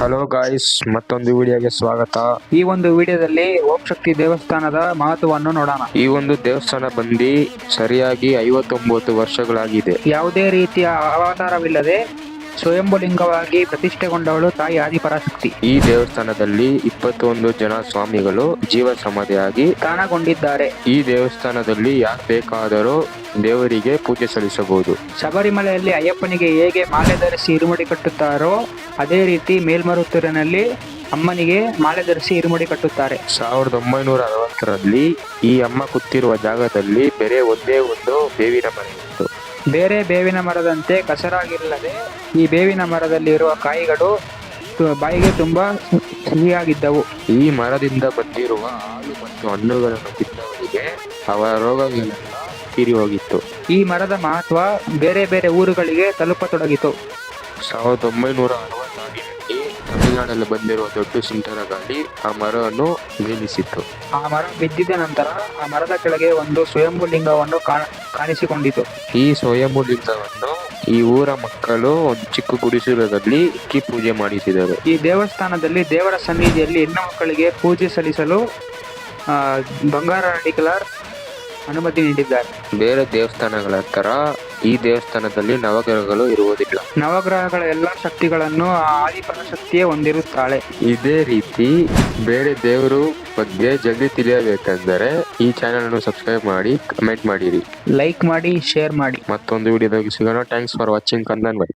Hello guys, ಮತ್ತೊಂದು ವಿಡಿಯೋಗೆ ಸ್ವಾಗತ. ಈ ಒಂದು ವಿಡಿಯೋದಲ್ಲಿ ಓಂ ಶಕ್ತಿ ದೇವಸ್ಥಾನದ ಮಹತ್ವವನ್ನು ನೋಡೋಣ. ಈ ಒಂದು ದೇವಸ್ಥಾನ ಬಂದು ಸರಿಯಾಗಿ 59 ವರ್ಷಗಳಾಗಿದೆ. ಯಾವುದೇ ರೀತಿಯ ಅವತಾರವಿಲ್ಲದೆ ಸ್ವಯಂಭುಲಿಂಗವಾಗಿ ಪ್ರತಿಷ್ಠೆಗೊಂಡವಳು ತಾಯಿ ಆದಿಪರಾಶಕ್ತಿ. ಈ ದೇವಸ್ಥಾನದಲ್ಲಿ 21 ಜನ ಸ್ವಾಮಿಗಳು ಜೀವ ಸಮಾಧಿಯಾಗಿ ತಾಣಗೊಂಡಿದ್ದಾರೆ. ಈ ದೇವಸ್ಥಾನದಲ್ಲಿ ಯಾರು ಬೇಕಾದರೂ ದೇವರಿಗೆ ಪೂಜೆ ಸಲ್ಲಿಸಬಹುದು. ಶಬರಿಮಲೆಯಲ್ಲಿ ಅಯ್ಯಪ್ಪನಿಗೆ ಹೇಗೆ ಮಾಲೆ ಧರಿಸಿ ಇರುಮುಡಿ ಕಟ್ಟುತ್ತಾರೋ ಅದೇ ರೀತಿ ಮೇಲ್ಮರುತ್ತೂರಿನಲ್ಲಿ ಅಮ್ಮನಿಗೆ ಮಾಲೆ ಧರಿಸಿ ಇರುಮುಡಿ ಕಟ್ಟುತ್ತಾರೆ. 1960ರಲ್ಲಿ ಈ ಅಮ್ಮ ಕೂತಿರುವ ಜಾಗದಲ್ಲಿ ಬೇರೆ ಒಂದೇ ಒಂದು ಬೇವಿನ ಮರ ಇತ್ತು. ಬೇರೆ ಬೇವಿನ ಮರದಂತೆ ಕಸರಾಗಿಲ್ಲದೆ ಈ ಬೇವಿನ ಮರದಲ್ಲಿರುವ ಕಾಯಿಗಳು ಬಾಯಿಗೆ ತುಂಬಾ ಸಿಹಿಯಾಗಿದ್ದವು. ಈ ಮರದಿಂದ ಬಂದಿರುವ ಹಾಲು ಮತ್ತು ಹಣ್ಣುಗಳನ್ನು ತಿನ್ನವರಿಗೆ ಅವರ ರೋಗಗಳೆಲ್ಲ ತೀರಿ ಹೋಗಿತ್ತು. ಈ ಮರದ ಮಹತ್ವ ಬೇರೆ ಬೇರೆ ಊರುಗಳಿಗೆ ತಲುಪತೊಡಗಿತು. 1964ರಲ್ಲಿ ತಮಿಳುನಾಡಲ್ಲಿ ಬಂದಿರುವ ದೊಡ್ಡ ಸುಂಟರ ಗಾಳಿ ಆ ಮರವನ್ನು ಬೀಳಿಸಿತ್ತು. ಆ ಮರ ಬಿದ್ದಿದ ನಂತರ ಆ ಮರದ ಕೆಳಗೆ ಒಂದು ಸ್ವಯಂಭುಲಿಂಗವನ್ನು ಕಾಣಿಸಿಕೊಂಡಿತು. ಈ ಸ್ವಯಂಭುಲಿಂಗವನ್ನು ಈ ಊರ ಮಕ್ಕಳು ಒಂದು ಚಿಕ್ಕ ಗುಡಿಸಲಲ್ಲಿ ಇಕ್ಕಿ ಪೂಜೆ ಮಾಡಿಸಿದರು. ಈ ದೇವಸ್ಥಾನದಲ್ಲಿ ದೇವರ ಸನ್ನಿಧಿಯಲ್ಲಿ ಹೆಣ್ಣು ಮಕ್ಕಳಿಗೆ ಪೂಜೆ ಸಲ್ಲಿಸಲು ಬಂಗಾರ ಅಡಿಗಲಾರ್ ಅನುಮತಿ ನೀಡಿದ್ದಾರೆ. ಬೇರೆ ದೇವಸ್ಥಾನಗಳ ತರ ಈ ದೇವಸ್ಥಾನದಲ್ಲಿ ನವಗ್ರಹಗಳು ಇರುವುದಿಲ್ಲ. ನವಗ್ರಹಗಳ ಎಲ್ಲ ಶಕ್ತಿಗಳನ್ನು ಆದಿಪರಾಶಕ್ತಿಯೇ ಹೊಂದಿರುತ್ತಾಳೆ. ಇದೇ ರೀತಿ ಬೇರೆ ದೇವರು ಬಗ್ಗೆ ಜಲ್ದಿ ತಿಳಿಯಬೇಕೆಂದರೆ ಈ ಚಾನೆಲ್ ಅನ್ನು ಸಬ್ಸ್ಕ್ರೈಬ್ ಮಾಡಿ, ಕಮೆಂಟ್ ಮಾಡಿರಿ, ಲೈಕ್ ಮಾಡಿ, ಶೇರ್ ಮಾಡಿ. ಮತ್ತೊಂದು ವಿಡಿಯೋದಾಗ ಸಿಗೋಣ. Thanks for watching. ಕಂದನ್ ಬೈ.